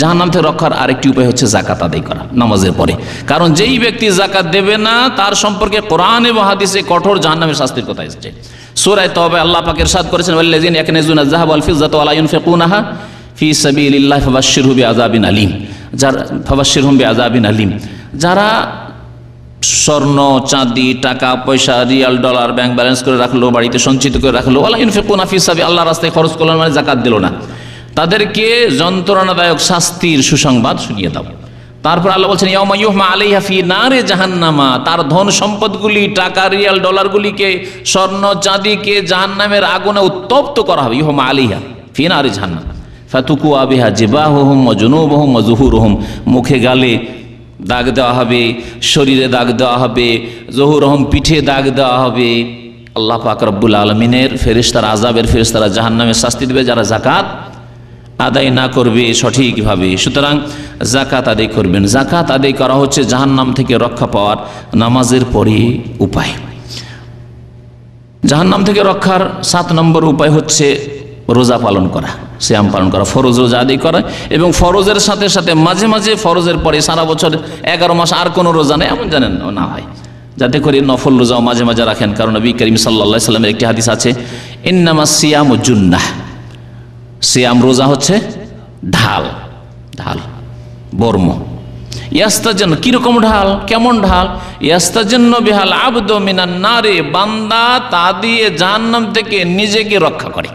জাহান্নাম থেকে রক্ষার আরেকটি উপায় হচ্ছে যাকাত আদায় করা নামাজের পরে। কারণ যেই ব্যক্তি যাকাত দেবে না তার সম্পর্কে কোরআন এবং হাদিসে কঠোর জাহান্নামের শাস্তির কথা এসেছে। সূরা তওবা আল্লাহ পাক ইরশাদ করেছেন, ওয়াল্লাযিনা ইয়াকনিজুনা আয-যাহাব ওয়াল ফিদ্দাতা ওয়া লা ইউনফিকুনাহা ফি সাবিলিল্লাহ ফাবাশশিরহুম বিআযাবিন আলীম। ফাবাশশিরহুম বিআযাবিন আলীম, যারা স্বর্ণ চাঁদি টাকা পয়সা রিয়াল ডলার ব্যাংক ব্যালেন্স করে রাখলো, বাড়িতে সঞ্চিত করে রাখলো, ওয়ালা ইউনফিকুনা ফি সাবিল, আল্লাহর রাস্তায় খরচ করলো মানে যাকাত দিল না, তাদেরকে যন্ত্রণাদায়ক শাস্তির সুসংবাদ শুনিয়ে দাও। তারপর আল্লাহ বলছেন, ইয়াউমা ইউহমা আলাইহা ফি নারে জাহান্নামা, তার ধন সম্পদগুলি টাকা রিয়াল ডলারগুলিকে স্বর্ণ চাঁদিকে জাহান্নামের আগুনে উত্তপ্ত করা হবে। ইউহমা আলাইহা ফি নারে জাহান্নাম ফাতুকুয়া বিহা জিবাহুহুম ওয়া জুনুবুহুম ওয়া যুহুরুহুম, মুখে গালে দাগ দেওয়া হবে, শরীরে দাগ দেওয়া হবে, জহুরহম পিঠে দাগ দেওয়া হবে। আল্লাহ পাক রব্বুল আলমিনের ফেরেশতারা, আযাবের ফেরেশতারা জাহান্নামের শাস্তি দেবে যারা যাকাত আদায় না করবে সঠিকভাবে। সুতরাং যাকাত আদায় করবেন। যাকাত আদায় করা হচ্ছে জাহান্নাম থেকে রক্ষা পাওয়ার নামাজের পরে উপায়। জাহান্নাম থেকে রক্ষার 7 নম্বর উপায় হচ্ছে রোজা পালন করা, সিয়াম পালন করা, ফরজ রোজা আদায় করা, এবং ফরজের সাথে সাথে মাঝে মাঝে ফরজের পরে সারা বছর 11 মাস আর কোনো রোজা নেই এমন জানেন না হয়, যাতে করে নফল রোজাও মাঝে মাঝে রাখেন। কারণ নবী করিম সাল্লাল্লাহু আলাইহি সাল্লামের একটি হাদিস আছে, ইন্নামাস সিয়ামু জুন্নাহ, সিয়াম রোজা হচ্ছে ঢাল, ঢাল বর্ম। ইয়াস্তাজান্ন, কিরকম ঢাল, কেমন ঢাল? ইয়াস্তাজান্ন বিহাল আবদু মিনান নারে, বান্দা তা দিয়ে জাহান্নাম থেকে নিজেকে রক্ষা করে।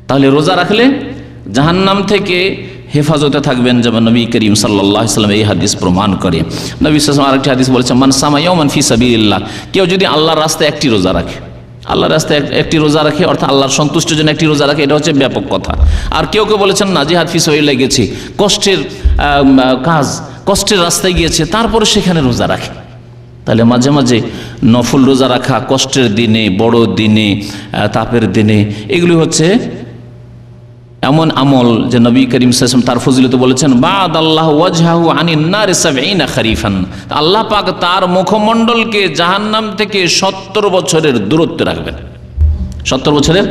তাহলে রোজা রাখলে জাহান্নাম থেকে হেফাজতে থাকবেন, যেমন নবী করিম সাল্লাল্লাহু আলাইহি সাল্লাম এই হাদিস প্রমাণ করে। নবী সাল্লাল্লাহু আলাইহি ওয়াসাল্লাম আরেকটি হাদিস বলেছেন, মান সামা ইয়াওমান ফি সাবিলিল্লাহ, কেউ যদি আল্লাহর রাস্তায় একটি রোজা রাখে, আল্লাহর রাস্তায় একটি রোজা রাখে অর্থাৎ আল্লাহর সন্তুষ্টির জন্য একটি রোজা রাখে, এটা হচ্ছে ব্যাপক কথা। আর কেউ কেউ বলেছেন না, জিহাদ ফি সাবিলিল্লাহ গেছে, কষ্টের কাজ, কষ্টের রাস্তায় গিয়েছে, তারপরে সেখানে রোজা রাখে। তাহলে মাঝে মাঝে নফল রোজা রাখা কষ্টের দিনে, বড় দিনে, তাপের দিনে, এগুলি হচ্ছে এমন আমল যে নবী করিম সাল্লাল্লাহু আলাইহি ওয়াসাল্লাম তার ফজিলত বলেছেন, বাদ আল্লাহ ওয়াজহাহু আনিন নার 70 খরিফান, আল্লাহ পাক তার মুখমণ্ডলকে জাহান্নাম থেকে 70 বছরের দূরত্বে রাখবেন, 70 বছরের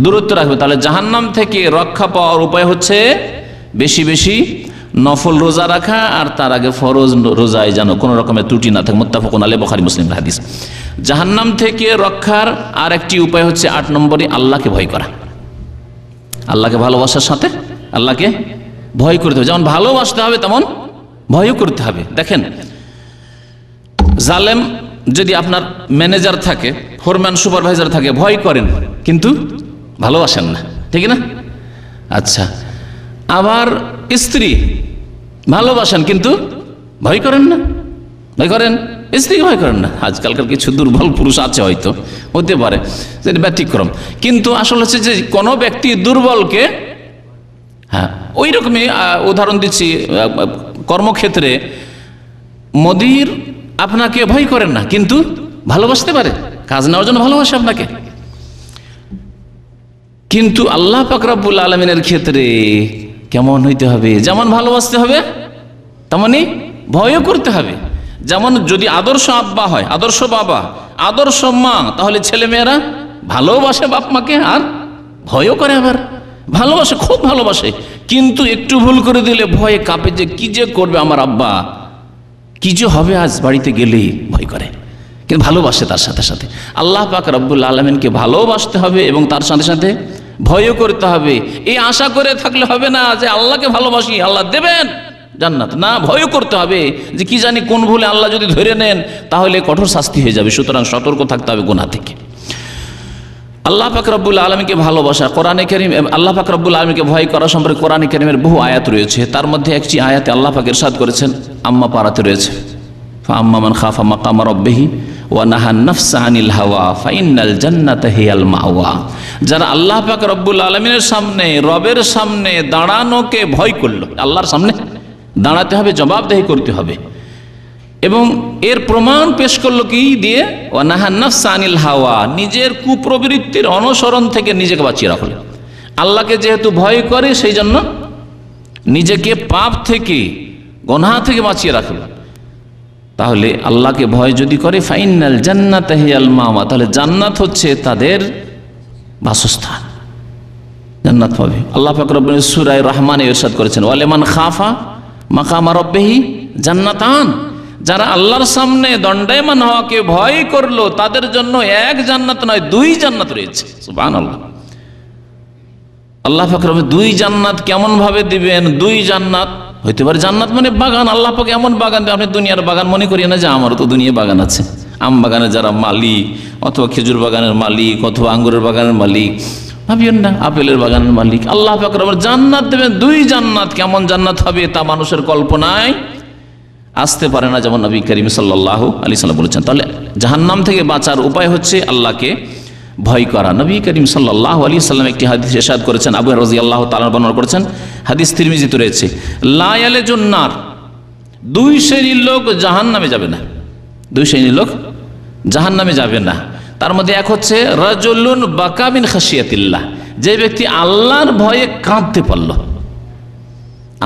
দূরত্ব রাখবে। তাহলে জাহান্নাম থেকে রক্ষা পাওয়ার উপায় হচ্ছে বেশি বেশি নফল রোজা রাখা, আর তার আগে ফরজ রোজায় যেন কোনো রকমের ত্রুটি না থাকে। মুত্তাফাকুন আলাইহি, বুখারী মুসলিমের হাদিস। জাহান্নাম থেকে রক্ষার আর একটি উপায় হচ্ছে 8 নম্বরে আল্লাহকে ভয় করা। আল্লাহকে ভালোবাসার সাথে আল্লাহকে ভয় করতে হবে, যেমন ভালোবাসতে হবে তেমন ভয়ও করতে হবে। দেখেন, জালেম যদি আপনার ম্যানেজার থাকে, ফোরম্যান, সুপারভাইজার থাকে, ভয় করেন কিন্তু ভালোবাসেন না, ঠিক না? আচ্ছা, আবার স্ত্রী ভালোবাসেন কিন্তু ভয় করেন না, ভয় করেন, স্ত্রীকে ভয় করেন না। আজকালকার কিছু দুর্বল পুরুষ আছে, হয়তো হতে পারে, সেটা ব্যতিক্রম। কিন্তু আসলে হচ্ছে যে কোনো ব্যক্তি দুর্বলকে, হ্যাঁ ওই রকমই উদাহরণ দিচ্ছি, কর্মক্ষেত্রে মদির আপনাকে ভয় করেন না কিন্তু ভালোবাসতে পারে, কাজ নেওয়ার জন্য ভালোবাসে আপনাকে। কিন্তু আল্লাহ পাক রব্বুল আলামিনের ক্ষেত্রে কেমন হইতে হবে? যেমন ভালোবাসতে হবে তেমনই ভয়ও করতে হবে। যেমন যদি আদর্শ আব্বা হয়, আদর্শ বাবা, আদর্শ মা, তাহলে ছেলে মেয়েরা ভালোবাসে বাপ মাকে আর ভয়ও করে, আবার ভালোবাসে, খুব ভালোবাসে, কিন্তু একটু ভুল করে দিলে ভয়ে কাঁপে যে কি যে করবে আমার আব্বা, কি যে হবে আজ বাড়িতে গেলেই ভয় করে, কিন্তু ভালোবাসে তার সাথে সাথে। আল্লাহ পাক রব্বুল আলামিনকে ভালোবাসতে হবে এবং তার সাথে সাথে ভয়ও করতে হবে। এই আশা করে থাকলে হবে না যে আল্লাহকে ভালোবাসি আল্লাহ দেবেন জান্নাত, না, ভয়ও করতে হবে যে কি জানি কোন ভুলে আল্লাহ যদি ধরে নেন তাহলে কঠোর শাস্তি হয়ে যাবে। সুতরাং সতর্ক থাকতে হবে গুনাহ থেকে। আল্লাহ পাক রব্বুল আলামিনকে ভালোবাসা, কোরআনে কারীম, আল্লাহ পাক রব্বুল আলামিনকে ভয় করা সম্পর্কে কোরআনে কারীমের বহু আয়াত রয়েছে। তার মধ্যে একটি আয়াতে আল্লাহ পাক ইরশাদ করেছেন, আম্মা পারাতে রয়েছে, ফাআম্মা মান খাফা মাকামা রাব্বিহি ওয়া নাহান নাফসা আনিল হাওয়া ফাইন্নাল জান্নাতা হিয়াল মাওয়া। যারা আল্লাহ পাক রব্বুল আলামিনের সামনে, রবের সামনে দাঁড়ানোকে ভয় করলো, আল্লাহর সামনে দাঁড়াতে হবে, জবাবদেহি করতে হবে, এবং এর প্রমাণ পেশ করলো কি দিয়ে? ওয়া নাহান নাফসা আনিল হাওয়া, নিজের কুপ্রবৃত্তির অনুসরণ থেকে নিজেকে বাঁচিয়ে রাখলো। আল্লাহকে যেহেতু ভয় করে সেই জন্য নিজেকে পাপ থেকে, গুনাহ থেকে বাঁচিয়ে রাখলো। তাহলে আল্লাহকে ভয় যদি করে, ফাইনাল জান্নাত হিয়াল মাওয়া, তাহলে জান্নাত হচ্ছে তাদের বাসস্থান। জান্নাত পাবে। আল্লাহ পাক রব্বুল সূরা রহমানে ইরশাদ করেছেন, ওয়ালিমান খাফা মাকামা রাব্বিহি জান্নাতান, যারা আল্লাহর সামনে দণ্ডায়মান হওয়াকে ভয় করলো তাদের জন্য এক জান্নাত নয় 2 জান্নাত রয়েছে। সুবহানাল্লাহ। আল্লাহ পাক রব্বুল 2 জান্নাত কেমন ভাবে দিবেন? 2 জান্নাত হইতে পারে, জান্নাত মানে বাগান, আল্লাহ পাক এমন বাগান দেন, আপনি দুনিয়ার বাগান মনে করিয়ে না যে আমারও তো দুনিয়া বাগান আছে। আম বাগানের যারা মালিক, অথবা খেজুর বাগানের মালিক, অথবা আঙ্গুরের বাগানের মালিক, ভাবিয়েন না আপেলের বাগানের মালিক। আল্লাহ পাক রব্বুল জান্নাত দেবেন 2 জান্নাত। কেমন জান্নাত হবে তা মানুষের কল্পনায় আসতে পারে না, যেমন নবী করিম সাল্লাল্লাহু আলাইহি সাল্লাম বলেছেন। তাহলে জাহান্নাম থেকে বাঁচার উপায় হচ্ছে আল্লাহকে ভয় করা। নবী করিম সাল্লাল্লাহু আলাইহি সাল্লাম একটি হাদিস ইরশাদ করেছেন, আবু হুরায়রা রাদিয়াল্লাহু তাআলা বর্ণনা করেছেন, হাদিস তিরমিজিতে রয়েছে, লা ইয়ালাজুন নার, 2 শ্রেণীর লোক জাহান্নামে যাবে না। 2 শ্রেণীর লোক জাহান্নামে যাবে না। তার মধ্যে এক হচ্ছে রাজুলুন বাকা মিন খাশিয়াতিল্লাহ, যে ব্যক্তি আল্লাহর ভয়ে কাঁদতে পারল।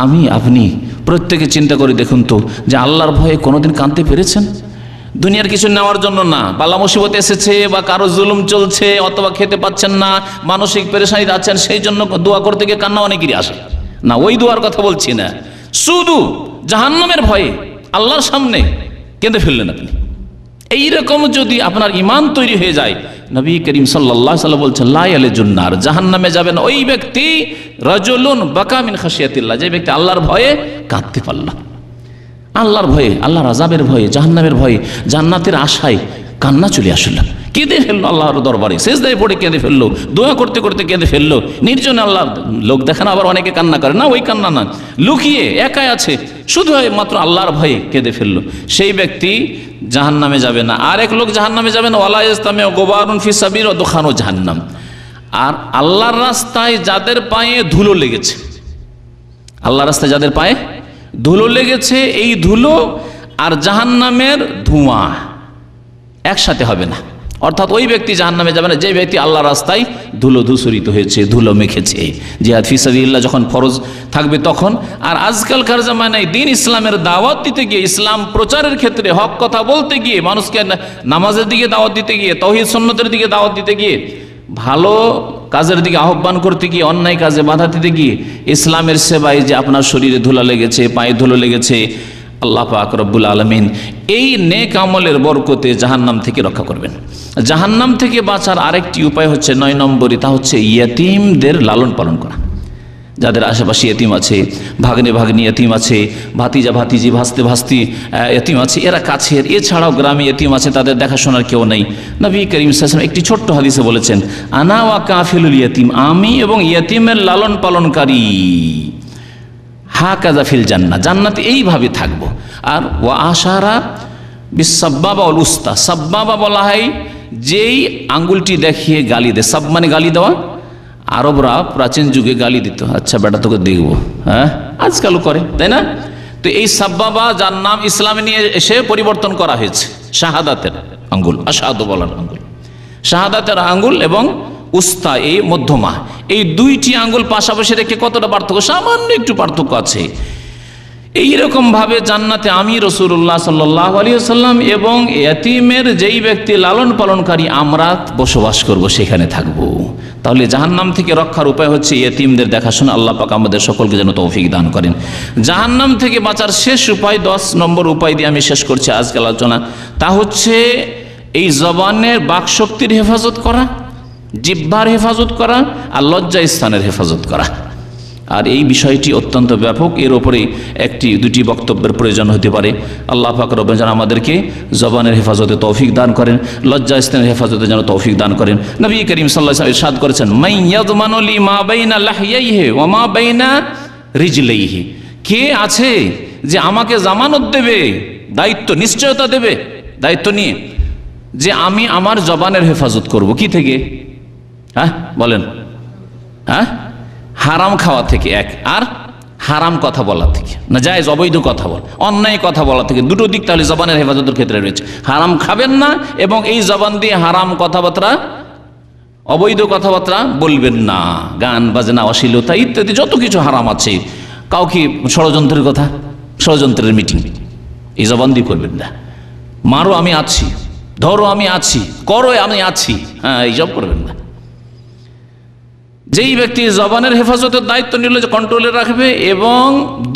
আমি আপনি প্রত্যেকে চিন্তা করে দেখুন তো, যে আল্লাহর ভয়ে কোনোদিন কাঁদতে পেরেছেন? দুনিয়ার কিছু নেওয়ার জন্য না, বালা মুসিবত এসেছে বা কারো জুলুম চলছে, অথবা খেতে পাচ্ছেন না, মানসিক পেরেশানিতে আছেন, সেই জন্য দোয়া করতে গিয়ে কান্না অনেকেরই আসে না, ওই দোয়ার কথা বলছি না। শুধু জাহান্নামের ভয়ে আল্লাহর সামনে কেঁদে ফেললেন আপনি। এইরকম যদি আপনার ঈমান তৈরি হয়ে যায়, নবী করিম সাল্লাল্লাহু আলাইহি ওয়াসাল্লাম বলছেন, লা ইয়ালাজুন নার, জাহান্নামে যাবেন ওই ব্যক্তি রাজুলুন বাকা মিন খাশিয়াতিল্লাহ, যে ব্যক্তি আল্লাহর ভয়ে কাঁদতে পারল। আল্লাহর ভয়ে, আল্লাহর আযাবের ভয়ে, জাহান্নামের ভয়ে, জান্নাতের আশায় কান্না চলে আসলো, কেঁদে ফেললো আল্লাহর দরবারে, সেজদায় পড়ে কেঁদে ফেললো, দোয়া করতে করতে কেঁদে ফেললো, নির্জনে। আল্লাহ লোক দেখেন, আবার অনেকে কান্না করে না, ওই কান্না না, লুকিয়ে একাই আছে, শুধু মাত্র আল্লাহর ভয়ে কেঁদে ফেললো, সেই ব্যক্তি জাহান্নামে যাবে না। আর এক লোক জাহান্নামে যাবে না, ওয়ালা ইস্তামিউ গুবারুন ফি সাবিল ওয়া দুখানু জাহান্নাম, আর আল্লাহর রাস্তায় যাদের পায়ে ধুলো লেগেছে, আল্লাহর রাস্তায় যাদের পায়ে ধুলো লেগেছে, এই ধুলো আর জাহান্নামের ধোঁয়া একসাথে হবে না। অর্থাৎ ওই ব্যক্তি জাহান্নামে যাবে না যে ব্যক্তি আল্লাহর রাস্তায় ধুলো ধূসরিত হয়েছে, ধুলো মেখেছে। জিহাদ ফি সাবিলিল্লাহ যখন ফরজ থাকবে তখন। আর আজকালকার জামানায় দ্বীন ইসলামের দাওয়াত দিতে গিয়ে, ইসলাম প্রচারের ক্ষেত্রে, হক কথা বলতে গিয়ে, মানুষকে নামাজের দিকে দাওয়াত দিতে গিয়ে, তাওহীদ সুন্নতের দিকে দাওয়াত দিতে গিয়ে, ভালো কাজের দিকে আহ্বান করতে গিয়ে, অন্যায় কাজে বাধা দিতে গিয়ে, ইসলামের সেবায় যে আপনার শরীরে ধুলা লেগেছে, পায়ে ধুলো লেগেছে, আল্লাহ পাক রব্বুল আলামিন এই নেক আমলের বরকতে জাহান্নাম থেকে রক্ষা করবেন। জাহান্নাম থেকে বাঁচার আরেকটি উপায় হচ্ছে 9 নম্বরই, তা হচ্ছে ইয়েতিমদের লালন পালন করা। যাদের আশেপাশে ইয়েতিম আছে, ভাগ্নে ভাগ্নি ইয়েতিম আছে, ভাতিজা ভাতিজি, ভাস্তে ভাস্তি ইয়েতিম আছে, এরা কাছের, এছাড়াও গ্রামে ইয়েতিম আছে, তাদের দেখাশোনার কেউ নেই। নবী করিম সাল্লাল্লাহু আলাইহি ওয়াসাল্লাম একটি ছোট্ট হাদিসে বলেছেন, আনা ওয়া কাফিলুল ইয়েতিম, আমি এবং ইয়েতিমের লালন পালনকারী হাকাযা ফিল জান্নাহ, জান্নাতে এইভাবে থাকবো। আর ওয়া আশারা বিসাব্বাবা ওয়াল উস্তা, সাব্বাবা বলা হয় যেই আঙ্গুলটি দেখিয়ে গালি দেয়, সাব মানে গালি দেওয়া। আরবরা প্রাচীন যুগে গালি দিত, আচ্ছা বেটা তোকে দেখবো, হ্যাঁ, আজকালও করে, তাই না? তো এই সাব্বাবা, যার নাম ইসলামে নিয়ে এসে পরিবর্তন করা হয়েছে, শাহাদাতের আঙ্গুল, আশহাদু বলার আঙ্গুল, শাহাদাতের আঙ্গুল এবং উস্তা এই মধ্যমা, এই 2টি আঙ্গুল পাশাপাশি রেখে কতটা পার্থক্য? সামান্য একটু পার্থক্য আছে। এইরকম ভাবে জান্নাতে আমি রাসূলুল্লাহ সাল্লাল্লাহু আলাইহি ওয়াসাল্লাম এবং ইয়েতিমের যেই ব্যক্তি লালন পালনকারী, আমরা বসবাস করব, সেখানে থাকব। তাহলে জাহান্নাম থেকে রক্ষার উপায় হচ্ছে ইয়েতিমদের দেখাশোনা। আল্লাহ পাক আমাদের সকলকে যেন তৌফিক দান করেন। জাহান্নাম থেকে বাঁচার শেষ উপায়, 10 নম্বর উপায় দিয়ে আমি শেষ করছি আজকের আলোচনা, তা হচ্ছে এই জবানের বাকশক্তির হেফাজত করা, জিহ্বার হেফাজত করা, আর লজ্জা স্থানের হেফাজত করা। আর এই বিষয়টি অত্যন্ত ব্যাপক, এর ওপরে 1-2টি বক্তব্যের প্রয়োজন হতে পারে। আল্লাহ পাক রব্বুল যেন আমাদেরকে জবানের হেফাজতে তৌফিক দান করেন, লজ্জা স্থানের হেফাজতে যেন তৌফিক দান করেন। নবী করিম সাল্লাল্লাহু আলাইহি ওয়াসাল্লাম ইরশাদ করেছেন, মান ইয়াযমানু লি মা বাইনা লাহইহি ওয়া মা বাইনা রিজলাইহি, কে আছে যে আমাকে জামানত দেবে, দায়িত্ব, নিশ্চয়তা দেবে, দায়িত্ব নিয়ে যে আমি আমার জবানের হেফাজত করব। কি থেকে? হ্যাঁ বলেন, হ্যাঁ, হারাম খাওয়া থেকে এক, আর হারাম কথা বলা থেকে, না জায়েজ অবৈধ কথা বল, অন্যায় কথা বলা থেকে, 2টো দিক তাহলে জবানের হেফাজতের ক্ষেত্রে রয়েছে। হারাম খাবেন না এবং এই জবান দিয়ে হারাম কথাবার্তা, অবৈধ কথাবার্তা বলবেন না, গান বাজনা, অশ্লীলতা ইত্যাদি যত কিছু হারাম আছে, কাউকে ষড়যন্ত্রের কথা, ষড়যন্ত্রের মিটিং এই জবান দিয়ে করবেন না। মারো আমি আছি, ধরো আমি আছি, করো আমি আছি, হ্যাঁ, এইসব করবেন না। যেই ব্যক্তি জবানের হেফাজতের দায়িত্ব নিল, যে কন্ট্রোলে রাখবে, এবং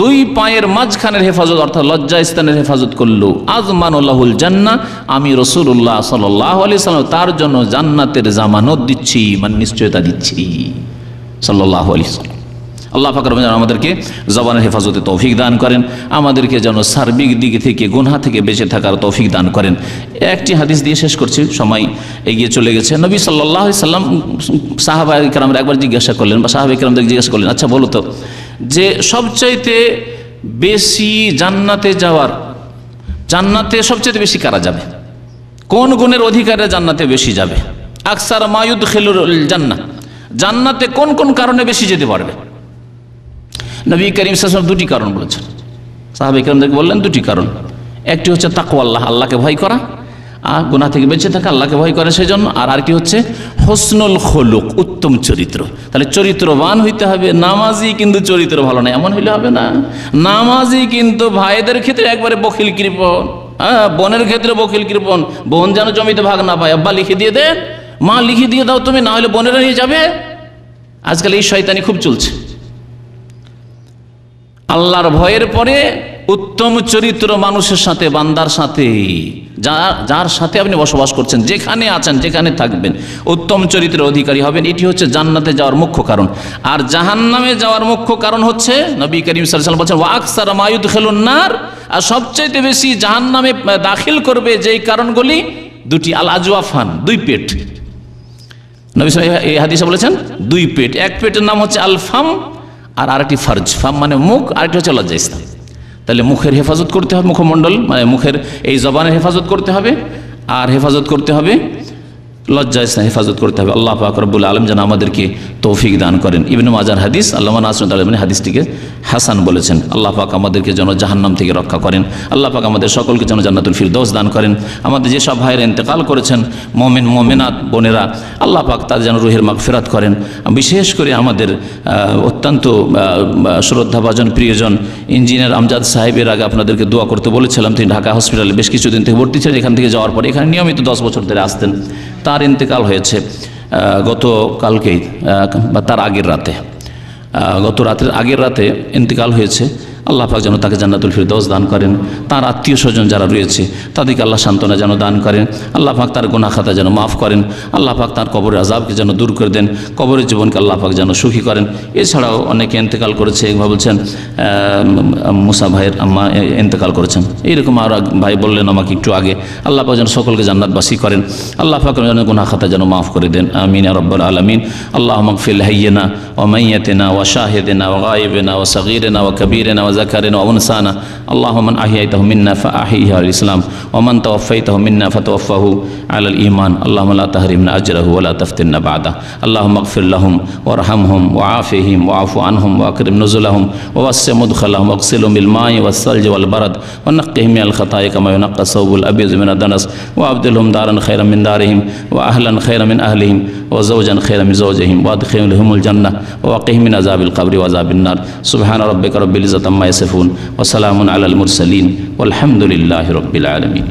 দুই পায়ের মাঝখানের হেফাজত অর্থাৎ লজ্জা স্থানের হেফাজত করলো, আযমানুল্লাহুল জান্নাহ, আমি রাসূলুল্লাহ সাল্লাল্লাহু আলাইহি সাল্লাম তার জন্য জান্নাতের জামানত দিচ্ছি, মানে নিশ্চয়তা দিচ্ছি সাল্লাল্লাহু আলাইহি সাল্লাম। আল্লাহ পাক রব্বুল আলামিন আমাদেরকে জবানের হেফাজতে তৌফিক দান করেন, আমাদেরকে যেন সার্বিক দিক থেকে গুনাহ থেকে বেঁচে থাকার তৌফিক দান করেন। একটি হাদিস দিয়ে শেষ করছি, সময় এগিয়ে চলে গেছে। নবী সাল্লাল্লাহু আলাইহি সাল্লাম সাহাবায়ে কেরামরা একবার জিজ্ঞাসা করলেন, বা সাহাবায়ে কেরামদের জিজ্ঞাসা করলেন, আচ্ছা বলো তো, যে সবচাইতে বেশি জান্নাতে সবচাইতে বেশি কারা যাবে? কোন গুণের অধিকারে জান্নাতে বেশি যাবে? আকসার মা ইউদখিলুল জান্নাহ, জান্নাতে কোন কোন কারণে বেশি যেতে পারবে? নবী করিম সাল্লাল্লাহু আলাইহি ওয়াসাল্লাম দুটি কারণ বলেছেন। সাহাবায়ে কেরামদেরকে বললেন দুটি কারণ। একটি হচ্ছে তাকওয়াল্লাহ, আল্লাহকে ভয় করা, আর গুনাহ থেকে বেঁচে থাকা, আল্লাহকে ভয় করে সেই জন্য। আর আরেকটি হচ্ছে হুসনুল খুলুক, উত্তম চরিত্র। তাহলে চরিত্রবান হইতে হবে। নামাজি কিন্তু চরিত্র ভালো না এমন হইলে হবে না। নামাজি কিন্তু ভাইদের ক্ষেত্রে একবারে বখিল কৃপণ, বোনের ক্ষেত্রে বখিল কৃপণ। বোন যেন জমিতে ভাগ না পায়, আব্বা লিখে দিয়ে দেন, মা লিখে দিয়ে দাও তুমি, না হলে বোনেরা নিয়ে যাবে। আজকাল এই শয়তানি খুব চলছে। আল্লাহর ভয়ের পরে উত্তম চরিত্র মানুষের সাথে, বান্দার সাথে, যার সাথে আপনি বসবাস করছেন, যেখানে আছেন, যেখানে থাকবেন, উত্তম চরিত্রের অধিকারী হবেন। এটি হচ্ছে জান্নাতে যাওয়ার মুখ্য কারণ। আর জাহান্নামে যাওয়ার মুখ্য কারণ হচ্ছে, নবী করিম সাল্লাল্লাহু আলাইহি ওয়াসাল্লাম বলেছেন, ওয়া আকসার মা ইউদখিলুন নার, আর সবচেয়ে বেশি জাহান্নামে দাখিল করবে যেই কারণগুলি দুটি, আল আজওয়াফান, দুই পেট। নবী সাল্লাল্লাহু আলাইহি ওয়াসাল্লাম এই হাদিসে বলেছেন দুই পেট। এক পেটের নাম হচ্ছে আল ফাম, আর আরেকটি ফার্জ। ফাম মানে মুখ, আরেকটি হচ্ছে লজ্জাস্থান। তাহলে মুখের হেফাজত করতে হবে, মুখমণ্ডল মানে মুখের এই জবানের হেফাজত করতে হবে, আর হেফাজত করতে হবে লজ্জাস্থান হেফাজত করতে হবে। আল্লাহ পাক রব্বুল আলামিন যেন আমাদেরকে তৌফিক দান করেন। ইবনে মাজার হাদিস, আল্লামা নাসিরুদ্দিন আলবানী হাদিসটিকে হাসান বলেছেন। আল্লাহ পাক আমাদেরকে যেন জাহান্নাম থেকে রক্ষা করেন। আল্লাহ পাক আমাদের সকলকে যেন জান্নাতুল ফিরদৌস দান করেন। আমাদের যেসব ভাইয়েরা ইন্তেকাল করেছেন, মোমেন মোমেনাত বোনেরা, আল্লাহ পাক তাদের যেন রুহের মাগফিরাত করেন। বিশেষ করে আমাদের অত্যন্ত শ্রদ্ধাভাজন প্রিয়জন ইঞ্জিনিয়ার আমজাদ সাহেবের আগে আপনাদেরকে দোয়া করতে বলেছিলাম। তিনি ঢাকা হসপিটালে বেশ কিছুদিন থেকে ভর্তি ছিলেন। এখান থেকে যাওয়ার পরে এখানে নিয়মিত 10 বছর ধরে আসতেন। তার ইন্তেকাল হয়েছে গতকালকেই, বা তার আগের রাতে, আগের রাতে ইন্তেকাল হয়েছে। আল্লাহ পাক যেন তাকে জান্নাতুল ফিরদৌস দান করেন। তার আত্মীয় স্বজন যারা রয়েছে তাদেরকে আল্লাহ সান্ত্বনা যেন দান করেন। আল্লাহ পাক তার গুনাহ খাতা যেন মাফ করেন। আল্লাহ পাক তার কবরের আযাবকে যেন দূর করে দেন। কবরের জীবনকে আল্লাহ পাক যেন সুখী করেন। এছাড়াও অনেকে ইন্তেকাল করেছে, বলছেন মুসা ভাইয়ের আম্মা ইন্তেকাল করেছেন, এইরকম আর ভাই বললেন আমাকে একটু আগে। আল্লাহ পাক যেন সকলকে জান্নাতবাসী করেন। আল্লাহ পাক যেন গুনাহ খাতা যেন মাফ করে দেন। আমিন ইয়া রাব্বাল আলামিন। আল্লাহুম্মা গফির হাইয়িনা ওয়া মাইয়িতিনা ওয়া শাহিদিনা ওয়া গায়িবিনা ওয়া সাগীরিনা ওয়া কাবীরিনা ওয়া ذكرنا وأنثانا اللهم من أحييته منا فأحيه على الإسلام ومن توفيته منا فتوفه على الإيمان اللهم لا تحرمنا أجره ولا تفتنا بعده اللهم اغفر لهم وارحمهم وعافهم واعف عنهم وأكرم نزلهم ووسع مدخلهم واغسلهم بالماء والثلج والبرد ونقهم من الخطايا كما ينقى الثوب الأبيض من الدنس وأبدلهم دارا خيرا من دارهم وأهلا خيرا من أهلهم وزوجا خيرا من زوجهم وأدخلهم الجنة ووقهم من عذاب القبر وعذاب النار سبحان ربك رب العزة عما يصفون وسلام على المرسلين والحمد لله رب العالمين.